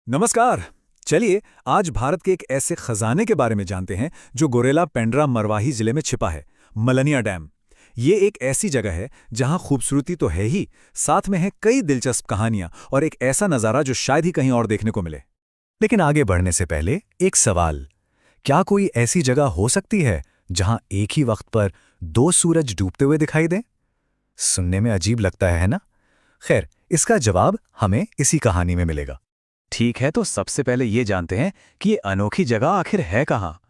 नमस्कार। चलिए आज भारत के एक ऐसे खजाने के बारे में जानते हैं जो गोरेला पेंड्रा मरवाही जिले में छिपा है, मलनिया डैम। ये एक ऐसी जगह है जहां खूबसूरती तो है ही, साथ में है कई दिलचस्प कहानियां और एक ऐसा नज़ारा जो शायद ही कहीं और देखने को मिले। लेकिन आगे बढ़ने से पहले एक सवाल। क्या कोई ऐसी जगह हो सकती है जहां एक ही वक्त पर दो सूरज डूबते हुए दिखाई दें? सुनने में अजीब लगता है ना? खैर, इसका जवाब हमें इसी कहानी में मिलेगा। ठीक है, तो सबसे पहले ये जानते हैं कि ये अनोखी जगह आखिर है कहाँ।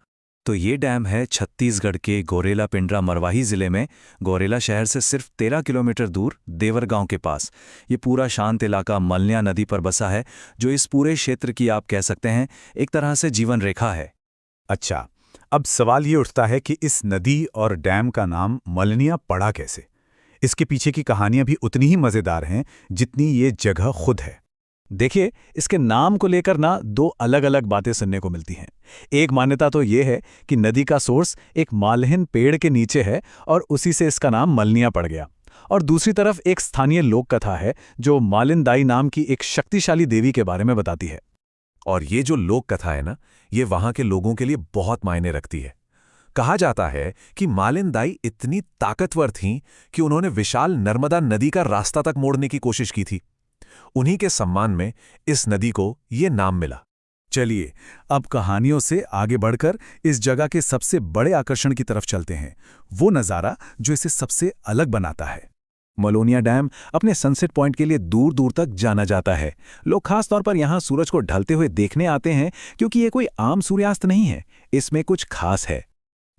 तो ये डैम है छत्तीसगढ़ के गोरेला पेंड्रा मरवाही जिले में, गोरेला शहर से सिर्फ 13 किलोमीटर दूर देवर गांव के पास। ये पूरा शांत इलाका मलनिया नदी पर बसा है, जो इस पूरे क्षेत्र की आप कह सकते हैं एक तरह से जीवन रेखा है। अच्छा, अब सवाल ये उठता है कि इस नदी और डैम का नाम मलनिया पड़ा कैसे? इसके पीछे की कहानियां भी उतनी ही मज़ेदार हैं जितनी ये जगह खुद है। देखिए, इसके नाम को लेकर ना दो अलग अलग बातें सुनने को मिलती हैं। एक मान्यता तो ये है कि नदी का सोर्स एक मालहिन पेड़ के नीचे है और उसी से इसका नाम मलनिया पड़ गया। और दूसरी तरफ एक स्थानीय लोक कथा है जो मालिन दाई नाम की एक शक्तिशाली देवी के बारे में बताती है। और ये जो लोक कथा है ना, ये वहां के लोगों के लिए बहुत मायने रखती है। कहा जाता है कि मालिन दाई इतनी ताकतवर थीं कि उन्होंने विशाल नर्मदा नदी का रास्ता तक मोड़ने की कोशिश की थी। उन्हीं के सम्मान में इस नदी को ये नाम मिला। चलिए, अब कहानियों से आगे बढ़कर इस जगह के सबसे बड़े आकर्षण की तरफ चलते हैं, वो नज़ारा जो इसे सबसे अलग बनाता है। मलोनिया डैम अपने सनसेट पॉइंट के लिए दूर दूर तक जाना जाता है। लोग खास तौर पर यहाँ सूरज को ढलते हुए देखने आते हैं, क्योंकि ये कोई आम सूर्यास्त नहीं है, इसमें कुछ खास है।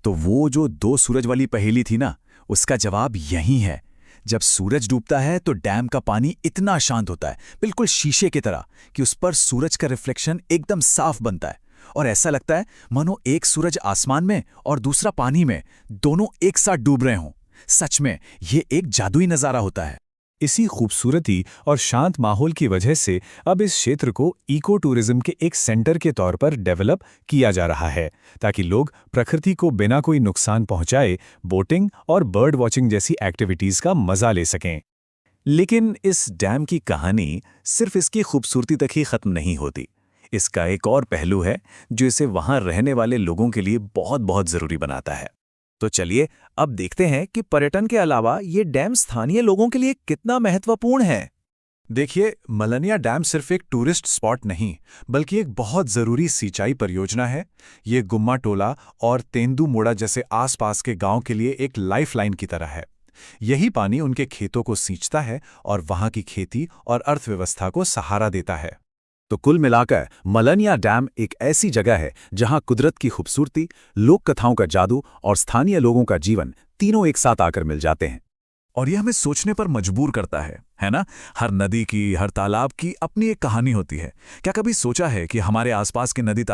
तो वो जो दो सूरज वाली पहेली थी ना, उसका जवाब यही है। जब सूरज डूबता है तो डैम का पानी इतना शांत होता है, बिल्कुल शीशे की तरह, कि उस पर सूरज का रिफ्लेक्शन एकदम साफ बनता है और ऐसा लगता है मानो एक सूरज आसमान में और दूसरा पानी में, दोनों एक साथ डूब रहे हों। सच में ये एक जादुई नज़ारा होता है। इसी खूबसूरती और शांत माहौल की वजह से अब इस क्षेत्र को इको टूरिज्म के एक सेंटर के तौर पर डेवलप किया जा रहा है, ताकि लोग प्रकृति को बिना कोई नुकसान पहुंचाए बोटिंग और बर्ड वॉचिंग जैसी एक्टिविटीज का मजा ले सकें। लेकिन इस डैम की कहानी सिर्फ इसकी खूबसूरती तक ही खत्म नहीं होती। इसका एक और पहलू है जो इसे वहां रहने वाले लोगों के लिए बहुत बहुत जरूरी बनाता है। तो चलिए अब देखते हैं कि पर्यटन के अलावा ये डैम स्थानीय लोगों के लिए कितना महत्वपूर्ण है। देखिए, मलनिया डैम सिर्फ एक टूरिस्ट स्पॉट नहीं, बल्कि एक बहुत ज़रूरी सिंचाई परियोजना है। ये गुम्मा टोला और तेंदुमोड़ा जैसे आसपास के गांव के लिए एक लाइफलाइन की तरह है। यही पानी उनके खेतों को सींचता है और वहां की खेती और अर्थव्यवस्था को सहारा देता है। तो कुल मिलाकर मलनिया डैम एक ऐसी जगह है जहां कुदरत की खूबसूरती, लोक कथाओं का जादू और स्थानीय लोगों का जीवन तीनों एक साथ आकर मिल जाते हैं। और ये हमें सोचने पर मजबूर करता है ना? हर नदी की, हर तालाब की अपनी एक कहानी होती है। क्या कभी सोचा है कि हमारे आसपास की नदी